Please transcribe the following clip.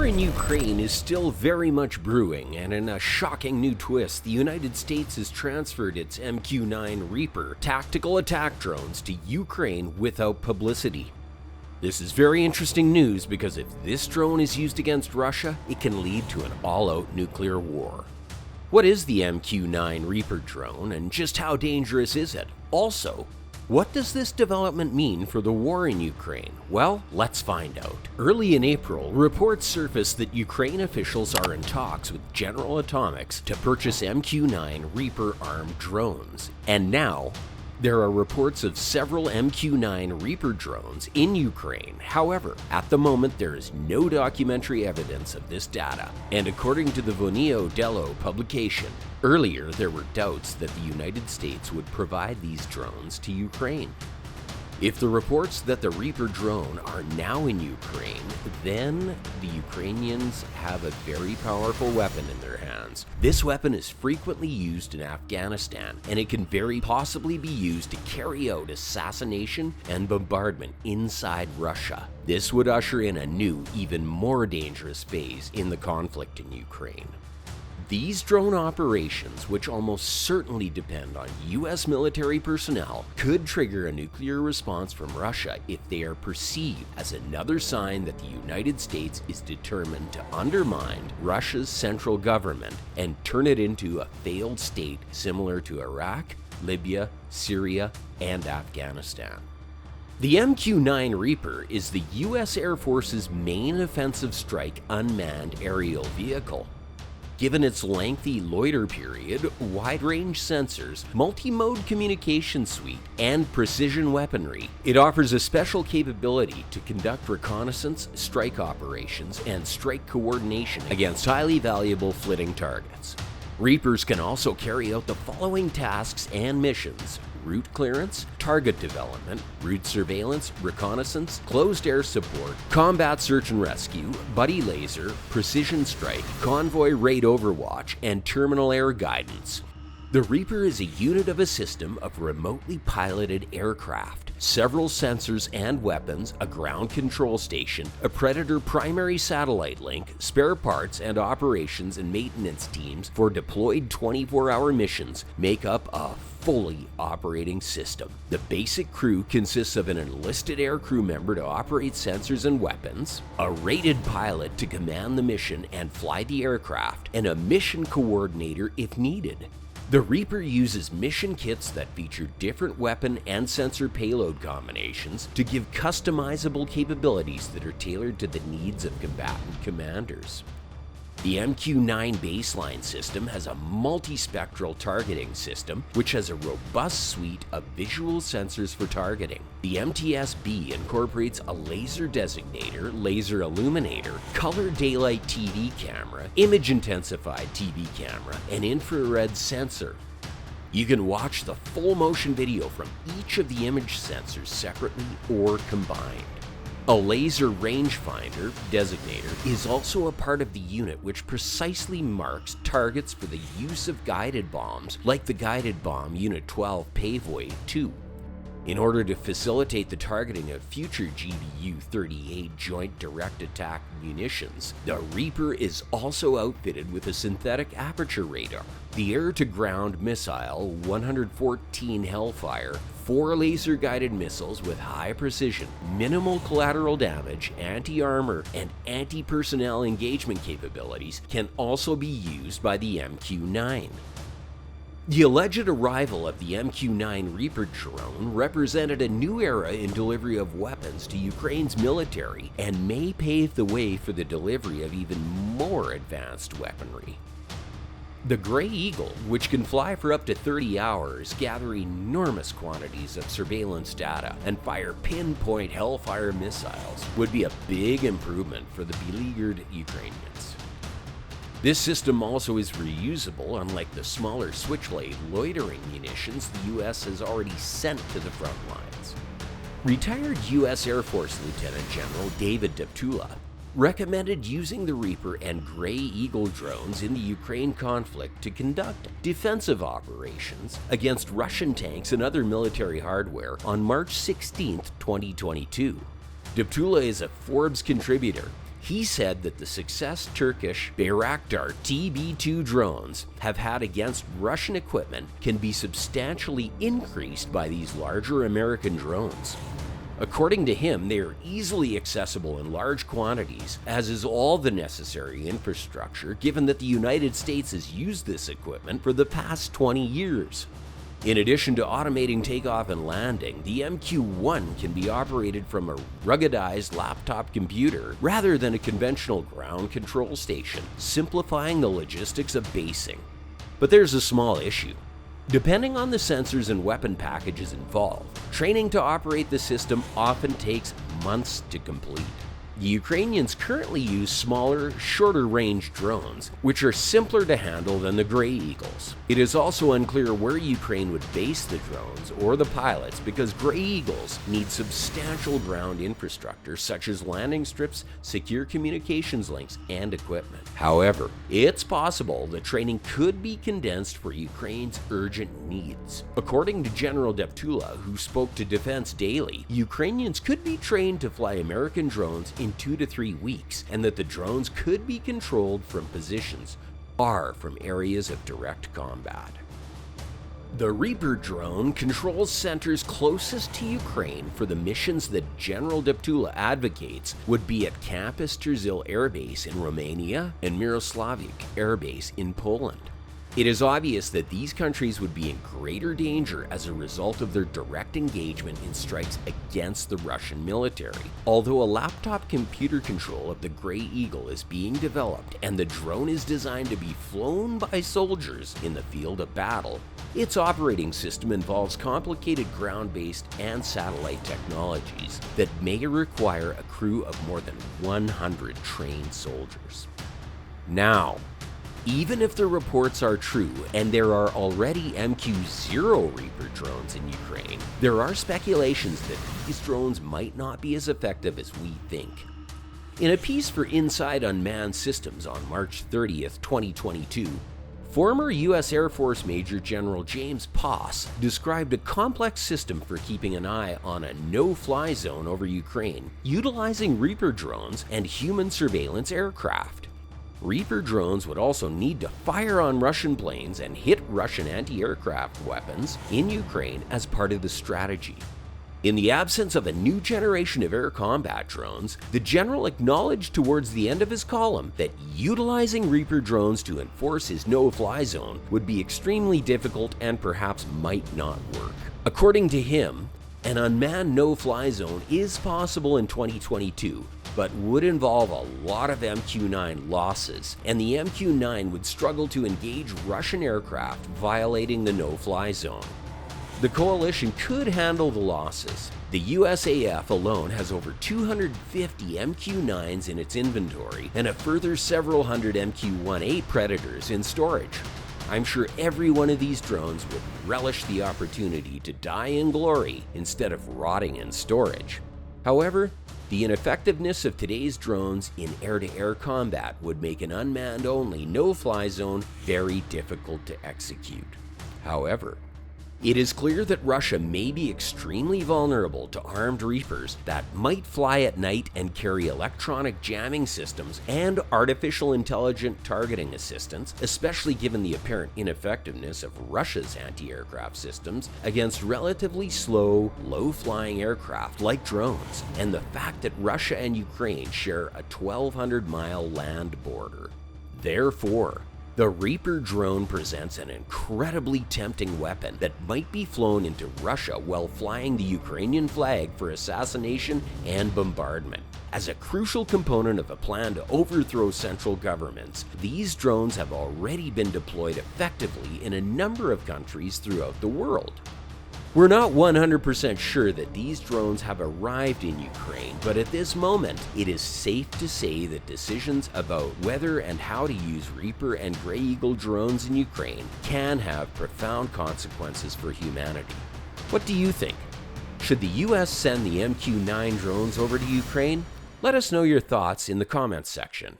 war in Ukraine is still very much brewing, and in a shocking new twist, the United States has transferred its MQ-9 Reaper tactical attack drones to Ukraine without publicity. This is very interesting news because if this drone is used against Russia, it can lead to an all-out nuclear war. What is the MQ-9 Reaper drone, and just how dangerous is it? Also, what does this development mean for the war in Ukraine? Well, let's find out. Early in April, reports surfaced that Ukraine officials are in talks with General Atomics to purchase MQ-9 Reaper armed drones. And now, there are reports of several MQ-9 Reaper drones in Ukraine. However, at the moment there is no documentary evidence of this data. And according to the Vonio Dello publication, earlier there were doubts that the United States would provide these drones to Ukraine. If the reports that the Reaper drone are now in Ukraine, then the Ukrainians have a very powerful weapon in their hands. This weapon is frequently used in Afghanistan, and it can very possibly be used to carry out assassination and bombardment inside Russia. This would usher in a new, even more dangerous phase in the conflict in Ukraine. These drone operations, which almost certainly depend on US military personnel, could trigger a nuclear response from Russia if they are perceived as another sign that the United States is determined to undermine Russia's central government and turn it into a failed state similar to Iraq, Libya, Syria, and Afghanistan. The MQ-9 Reaper is the US Air Force's main offensive strike unmanned aerial vehicle. Given its lengthy loiter period, wide-range sensors, multi-mode communication suite, and precision weaponry, it offers a special capability to conduct reconnaissance, strike operations, and strike coordination against highly valuable flitting targets. Reapers can also carry out the following tasks and missions: route clearance, target development, route surveillance, reconnaissance, closed air support, combat search and rescue, buddy laser, precision strike, convoy raid overwatch, and terminal air guidance. The Reaper is a unit of a system of remotely piloted aircraft, several sensors and weapons, a ground control station, a Predator primary satellite link, spare parts and operations and maintenance teams for deployed 24-hour missions make up a fully operating system. The basic crew consists of an enlisted air crew member to operate sensors and weapons, a rated pilot to command the mission and fly the aircraft, and a mission coordinator if needed. The Reaper uses mission kits that feature different weapon and sensor payload combinations to give customizable capabilities that are tailored to the needs of combatant commanders. The MQ-9 baseline system has a multispectral targeting system, which has a robust suite of visual sensors for targeting. The MTS-B incorporates a laser designator, laser illuminator, color daylight TV camera, image-intensified TV camera, and infrared sensor. You can watch the full motion video from each of the image sensors separately or combined. A laser rangefinder designator is also a part of the unit which precisely marks targets for the use of guided bombs, like the guided bomb Unit 12 Pavoy 2. In order to facilitate the targeting of future GBU-38 Joint Direct Attack munitions, the Reaper is also outfitted with a synthetic aperture radar, the air-to-ground missile 114 Hellfire, 4 laser-guided missiles with high precision, minimal collateral damage, anti-armor, and anti-personnel engagement capabilities can also be used by the MQ-9. The alleged arrival of the MQ-9 Reaper drone represented a new era in delivery of weapons to Ukraine's military and may pave the way for the delivery of even more advanced weaponry. The Gray Eagle, which can fly for up to 30 hours, gather enormous quantities of surveillance data, and fire pinpoint Hellfire missiles, would be a big improvement for the beleaguered Ukrainians. This system also is reusable, unlike the smaller Switchblade loitering munitions the US has already sent to the front lines. Retired US Air Force Lieutenant General David Deptula recommended using the Reaper and Gray Eagle drones in the Ukraine conflict to conduct defensive operations against Russian tanks and other military hardware on March 16, 2022. Deptula is a Forbes contributor He said that the success Turkish Bayraktar TB2 drones have had against Russian equipment can be substantially increased by these larger American drones. According to him, they are easily accessible in large quantities, as is all the necessary infrastructure, given that the United States has used this equipment for the past 20 years. In addition to automating takeoff and landing, the MQ-9 can be operated from a ruggedized laptop computer rather than a conventional ground control station, simplifying the logistics of basing. But there's a small issue. Depending on the sensors and weapon packages involved, training to operate the system often takes months to complete. The Ukrainians currently use smaller, shorter-range drones, which are simpler to handle than the Grey Eagles. It is also unclear where Ukraine would base the drones or the pilots because Grey Eagles need substantial ground infrastructure such as landing strips, secure communications links, and equipment. However, it's possible the training could be condensed for Ukraine's urgent needs. According to General Deptula, who spoke to Defense Daily, Ukrainians could be trained to fly American drones in 2 to 3 weeks, and that the drones could be controlled from positions far from areas of direct combat. The Reaper drone controls centers closest to Ukraine for the missions that General Deptula advocates would be at Campus Terzil Air Base in Romania and Miroslavik Air Base in Poland. It is obvious that these countries would be in greater danger as a result of their direct engagement in strikes against the Russian military. Although a laptop computer control of the Grey Eagle is being developed and the drone is designed to be flown by soldiers in the field of battle, its operating system involves complicated ground-based and satellite technologies that may require a crew of more than 100 trained soldiers. Now, even if the reports are true and there are already MQ-0 Reaper drones in Ukraine, there are speculations that these drones might not be as effective as we think. In a piece for Inside Unmanned Systems on March 30th, 2022, former U.S. Air Force Major General James Poss described a complex system for keeping an eye on a no-fly zone over Ukraine, utilizing Reaper drones and human surveillance aircraft. Reaper drones would also need to fire on Russian planes and hit Russian anti-aircraft weapons in Ukraine as part of the strategy. In the absence of a new generation of air combat drones, the general acknowledged towards the end of his column that utilizing Reaper drones to enforce his no-fly zone would be extremely difficult and perhaps might not work. According to him, an unmanned no-fly zone is possible in 2022, but would involve a lot of MQ-9 losses, and the MQ-9 would struggle to engage Russian aircraft violating the no-fly zone. The coalition could handle the losses. The USAF alone has over 250 MQ-9s in its inventory and a further several hundred MQ-1A Predators in storage. I'm sure every one of these drones would relish the opportunity to die in glory instead of rotting in storage. However, the ineffectiveness of today's drones in air-to-air combat would make an unmanned-only no-fly zone very difficult to execute. However, it is clear that Russia may be extremely vulnerable to armed Reapers that might fly at night and carry electronic jamming systems and artificial intelligent targeting assistance, especially given the apparent ineffectiveness of Russia's anti-aircraft systems against relatively slow, low-flying aircraft like drones, and the fact that Russia and Ukraine share a 1,200-mile land border. Therefore, the Reaper drone presents an incredibly tempting weapon that might be flown into Russia while flying the Ukrainian flag for assassination and bombardment. As a crucial component of a plan to overthrow central governments, these drones have already been deployed effectively in a number of countries throughout the world. We're not 100% sure that these drones have arrived in Ukraine, but at this moment, it is safe to say that decisions about whether and how to use Reaper and Grey Eagle drones in Ukraine can have profound consequences for humanity. What do you think? Should the US send the MQ-9 drones over to Ukraine? Let us know your thoughts in the comments section.